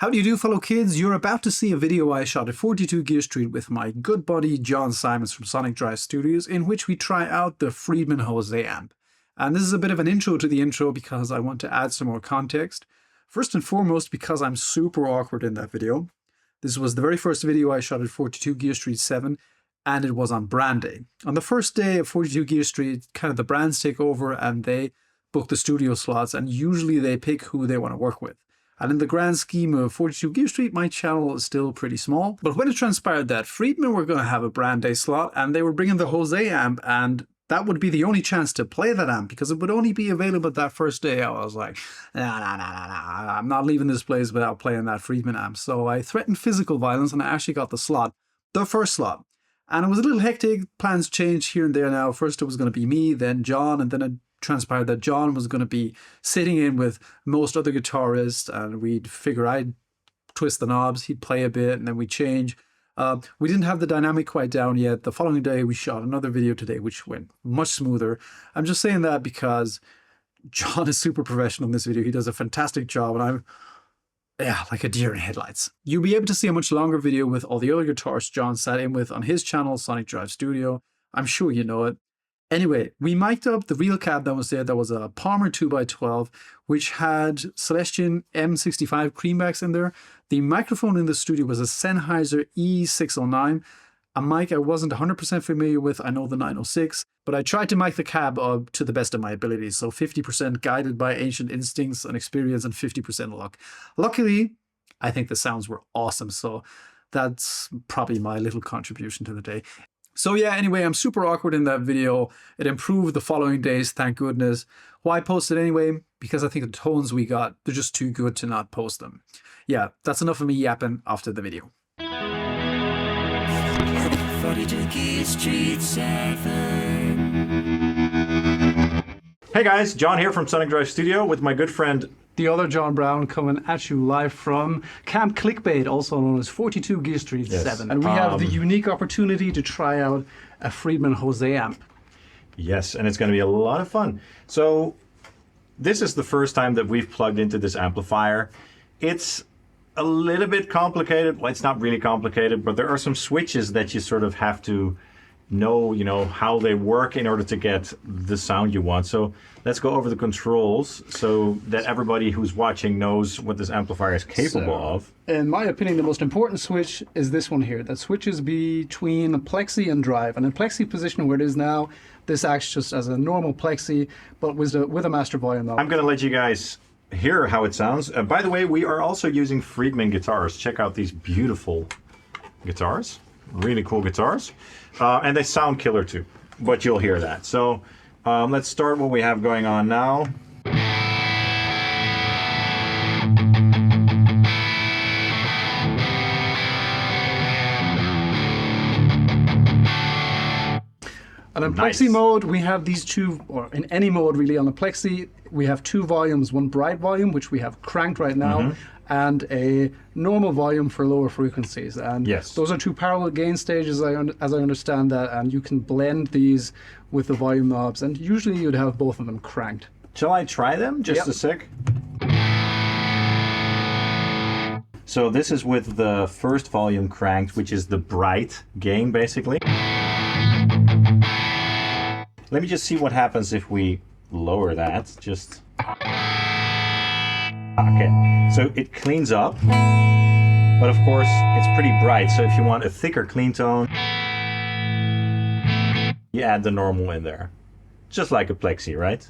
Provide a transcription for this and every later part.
How do you do, fellow kids? You're about to see a video I shot at 42 Gear Street with my good buddy John Simons from Sonic Drive Studios, in which we try out the Friedman Jose amp. And this is a bit of an intro to the intro because I want to add some more context. First and foremost, because I'm super awkward in that video. This was the very first video I shot at 42 Gear Street 7, and it was on brand day. On the first day of 42 Gear Street, kind of the brands take over and they book the studio slots, and usually they pick who they want to work with. And in the grand scheme of 42 Gear Street, my channel is still pretty small. But when it transpired that Friedman were going to have a brand day slot and they were bringing the Jose amp, and that would be the only chance to play that amp because it would only be available that first day, I was like, nah, I'm not leaving this place without playing that Friedman amp. So I threatened physical violence and I actually got the slot, the first slot. And it was a little hectic. Plans changed here and there now. First it was going to be me, then John, and then it transpired that John was going to be sitting in with most other guitarists, and we'd figure I'd twist the knobs, he'd play a bit, and then we'd change. We didn't have the dynamic quite down yet. The following day we shot another video today which went much smoother. I'm just saying that because John is super professional in this video. He does a fantastic job and I'm like a deer in headlights. You'll be able to see a much longer video with all the other guitarists John sat in with on his channel, Sonic Drive Studio. I'm sure you know it. Anyway, we mic'd up the real cab that was there. That was a Palmer 2x12, which had Celestion M65 creambacks in there. The microphone in the studio was a Sennheiser E609, a mic I wasn't 100% familiar with. I know the 906, but I tried to mic the cab up to the best of my abilities. So 50% guided by ancient instincts and experience and 50% luck. Luckily, I think the sounds were awesome. So that's probably my little contribution to the day. So yeah, anyway, I'm super awkward in that video. It improved the following days, thank goodness. Why post it anyway? Because I think the tones we got, they're just too good to not post them. Yeah, that's enough of me yapping after the video. 42 Gear Street 7. Hey guys, John here from Sonic Drive Studio with my good friend The other John Brown coming at you live from Camp Clickbait, also known as 42 Gear Street 7. And we have the unique opportunity to try out a Friedman Jose amp. Yes, and it's going to be a lot of fun. So this is the first time that we've plugged into this amplifier. It's a little bit complicated. Well, it's not really complicated, but there are some switches that you sort of have to know, how they work in order to get the sound you want. So let's go over the controls so that everybody who's watching knows what this amplifier is capable of. In my opinion, the most important switch is this one here that switches between plexi and drive. And in plexi position where it is now, this acts just as a normal plexi, but with a master volume knob. I'm going to let you guys hear how it sounds. By the way, we are also using Friedman guitars. Check out these beautiful guitars. Really cool guitars. And they sound killer too, but you'll hear that. So let's start what we have going on now. And in plexi mode, we have these two, or in any mode really on the plexi, we have two volumes, one bright volume, which we have cranked right now, and a normal volume for lower frequencies. And those are two parallel gain stages, as I understand that, and you can blend these with the volume knobs, and usually you'd have both of them cranked. Shall I try them? Just a sec. So this is with the first volume cranked, which is the bright gain, basically. Let me just see what happens if we lower that. Just okay. So it cleans up, but of course it's pretty bright. So if you want a thicker clean tone, you add the normal in there, just like a plexi, right?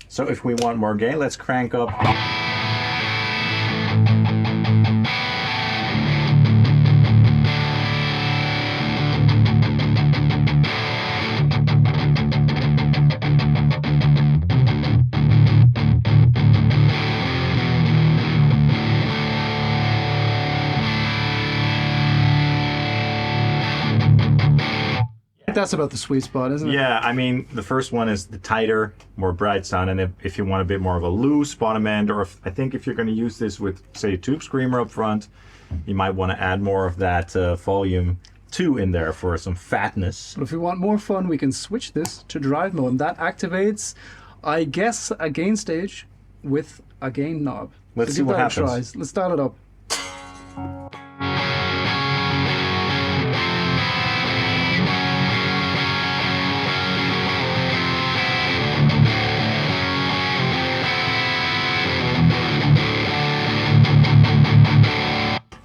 So if we want more gain, let's crank up. That's about the sweet spot, isn't it? Yeah, I mean, the first one is the tighter, more bright sound, and if you want a bit more of a loose bottom end, or I think if you're going to use this with, say, a tube screamer up front, you might want to add more of that volume 2 in there for some fatness. But if we want more fun, we can switch this to drive mode, and that activates, I guess, a gain stage with a gain knob. Let's see what happens. Let's start it up.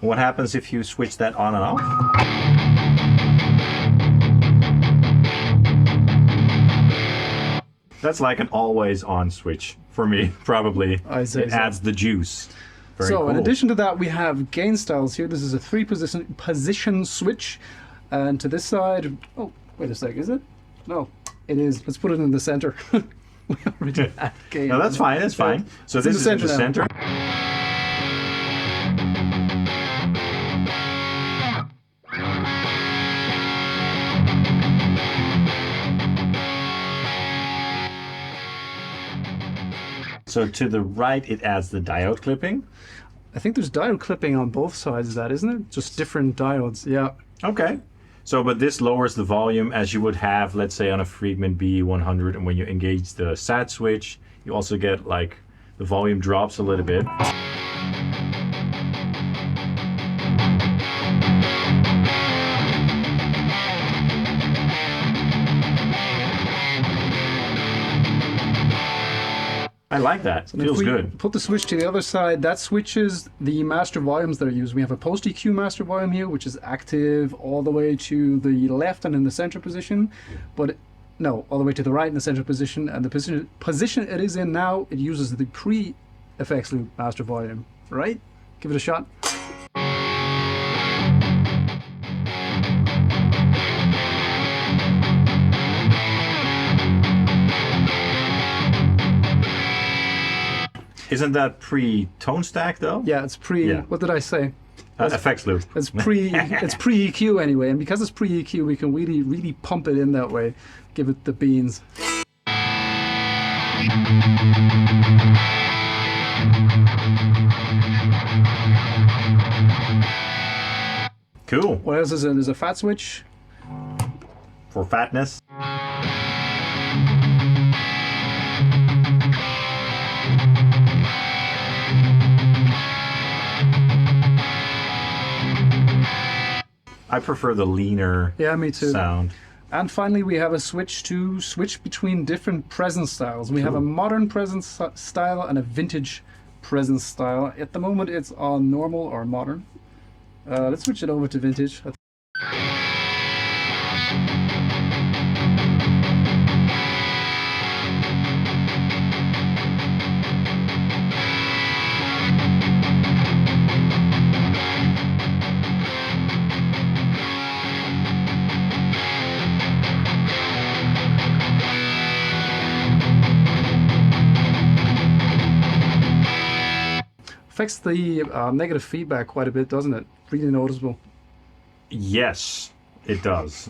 What happens if you switch that on and off? That's like an always on switch for me, probably. I say it so. adds the juice. Very So cool. in addition to that, we have gain styles here. This is a 3-position switch. And to this side, oh, wait a sec, is it? No, it is. Let's put it in the center. We already had gain. No, that's fine, that's fine. So It's in this the is in the center center. So to the right, it adds the diode clipping. I think there's diode clipping on both sides of that, isn't it? Just different diodes, yeah. Okay. So, but this lowers the volume as you would have, let's say, on a Friedman B100. And when you engage the SAT switch, you also get like the volume drops a little bit. I like that. And if Feels we good. put the switch to the other side, that switches the master volumes that are used. We have a post EQ master volume here, which is active all the way to the left and in the center position, but no, all the way to the right in the center position. And the position it is in now, it uses the pre-effects loop master volume. Right? Give it a shot. Isn't that pre-tone stack though? Yeah, it's pre. Yeah. What did I say? Effects loop. It's pre. It's pre EQ anyway, and because it's pre EQ, we can really pump it in that way, give it the beans. Cool. What else is in? There's a fat switch. For fatness. I prefer the leaner Yeah, me too. sound. And finally, we have a switch to switch between different presence styles. We have a modern presence style and a vintage presence style. At the moment, it's on normal or modern. Let's switch it over to vintage. Affects the negative feedback quite a bit, doesn't it? Really noticeable. Yes, it does.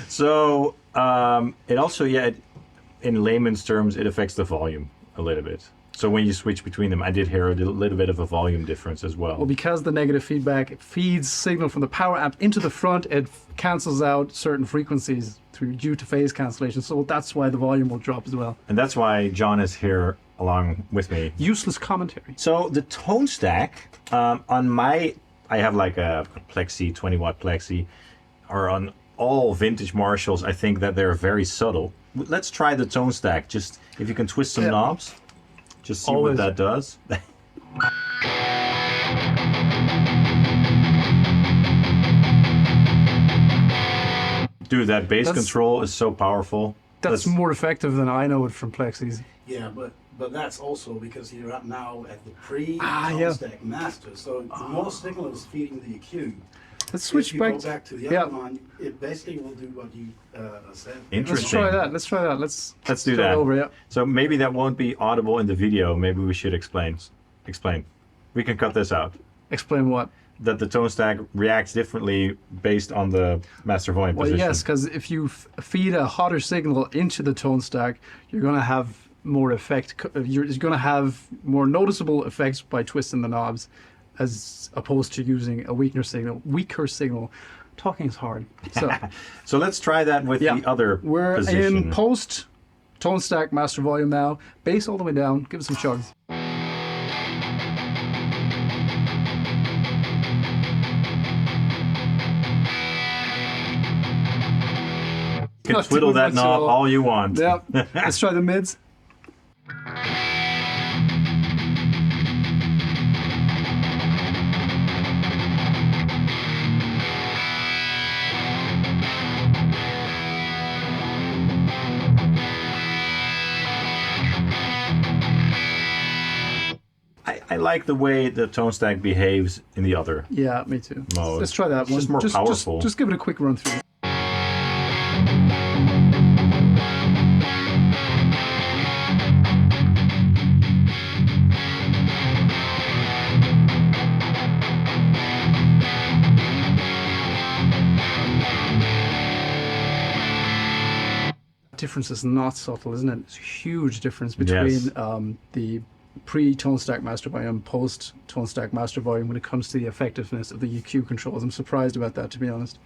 So it also, in layman's terms, it affects the volume a little bit. So when you switch between them, I did hear a little bit of a volume difference as well. Well, because the negative feedback feeds signal from the power amp into the front, it cancels out certain frequencies due to phase cancellation. So that's why the volume will drop as well. And that's why John is here along with me. Useless commentary. So the tone stack I have like a Plexi, 20-watt Plexi, or on all vintage Marshalls, I think that they're very subtle. Let's try the tone stack. Just if you can twist some knobs, just see Always. what that does. Dude, that bass control is so powerful. That's more effective than I know it from Plexis. Yeah, but that's also because you're at now at the yeah. stack master, so the more signal is feeding the EQ. Let's switch if you back. go back to the yeah. other one, it basically will do what you said. Interesting. Let's try that. Let's do start that. over, yeah. So maybe that won't be audible in the video. Maybe we should explain. We can cut this out. Explain what? That the tone stack reacts differently based on the master volume Well, position. yes, because if you feed a hotter signal into the tone stack, you're going to have more effect. You're going to have more noticeable effects by twisting the knobs, as opposed to using a weaker signal. Talking is hard. So So let's try that with the other we're position. in post tone stack master volume now. Bass all the way down. Give it some chugs. can not twiddle doing that much at knob all you want. Yeah. Let's try the mids. I like the way the tone stack behaves in the other. Yeah, me too. Mode. Let's try that It's one. just more powerful. Just give it a quick run through. Difference is not subtle, isn't it? It's a huge difference between Yes. The pre-tone stack master volume, post-tone stack master volume when it comes to the effectiveness of the EQ controls. I'm surprised about that, to be honest.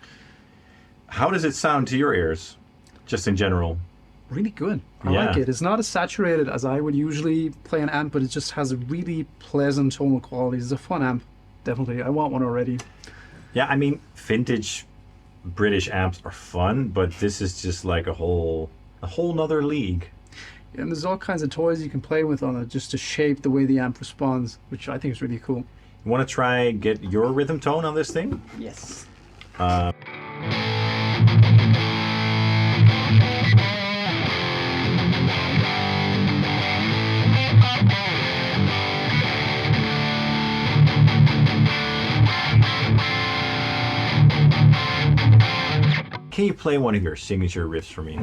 How does it sound to your ears, just in general? Really good. I Yeah. like it. It's not as saturated as I would usually play an amp, but it just has a really pleasant tonal quality. It's a fun amp, definitely. I want one already. Yeah, I mean, vintage British amps are fun, but this is just like a whole nother league. And there's all kinds of toys you can play with on it just to shape the way the amp responds, which I think is really cool. You want to try get your rhythm tone on this thing? Yes. Can you play one of your signature riffs for me?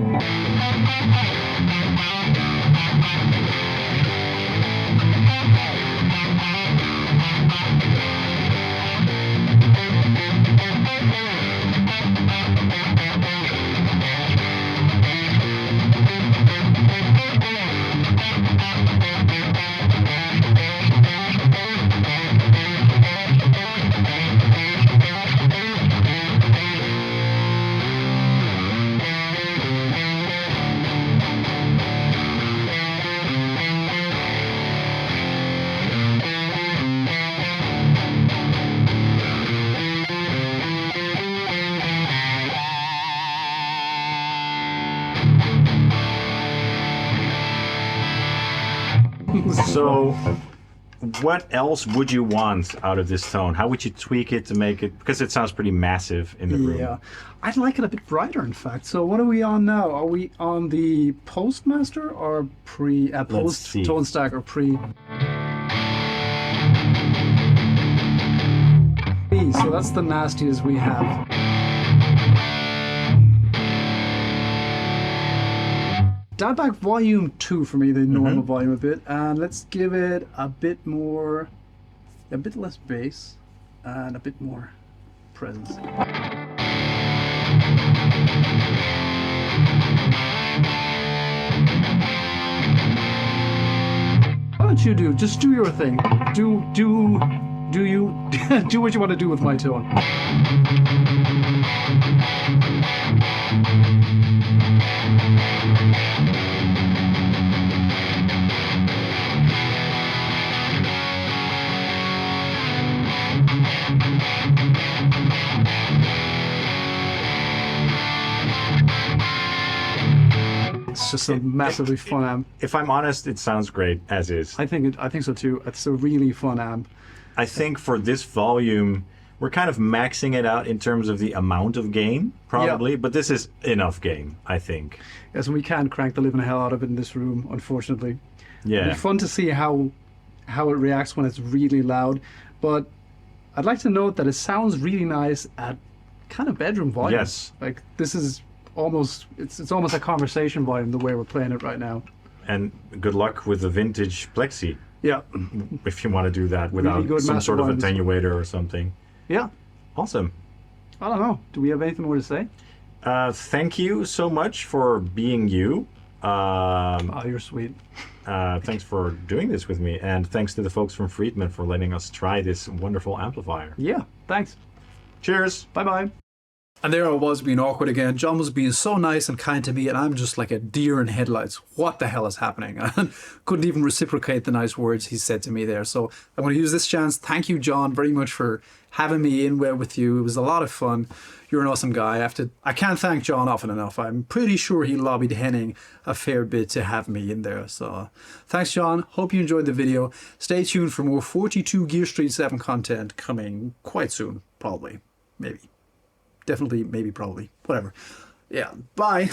So, what else would you want out of this tone? How would you tweak it to make it, because it sounds pretty massive in the room. Yeah, I'd like it a bit brighter, in fact. So what are we on now? Are we on the postmaster or post see. tone stack or pre? So that's the nastiest we have. Dial back volume 2 for me, the normal volume a bit, and let's give it a bit less bass and a bit more presence. Why don't you just do your thing. Do you do what you want to do with my tone. It's just a massively fun amp. If I'm honest, it sounds great as is. I think so too. It's a really fun amp. I think for this volume, we're kind of maxing it out in terms of the amount of gain, probably, Yeah. but this is enough gain, I think. Yes, and we can't crank the living hell out of it in this room, unfortunately. Yeah. It'd be fun to see how it reacts when it's really loud, but I'd like to note that it sounds really nice at kind of bedroom volume. Yes. Like this is almost it's almost a conversation volume the way we're playing it right now. And good luck with the vintage Plexi, Yeah. if you want to do that without good some master sort of volumes. attenuator or something. Yeah. Awesome. I don't know. Do we have anything more to say? Thank you so much for being you. Oh, you're sweet. Thanks for doing this with me, and thanks to the folks from Friedman for letting us try this wonderful amplifier. Yeah. Thanks. Cheers. Bye-bye. And there I was being awkward again. John was being so nice and kind to me, and I'm just like a deer in headlights. What the hell is happening? And couldn't even reciprocate the nice words he said to me there. So I'm going to use this chance. Thank you, John, very much for having me in with you. It was a lot of fun. You're an awesome guy. I can't thank John often enough. I'm pretty sure he lobbied Henning a fair bit to have me in there. So thanks, John. Hope you enjoyed the video. Stay tuned for more 42 Gear Street 7 content coming quite soon. Probably. Maybe. Definitely, maybe, probably. Whatever. Yeah. Bye.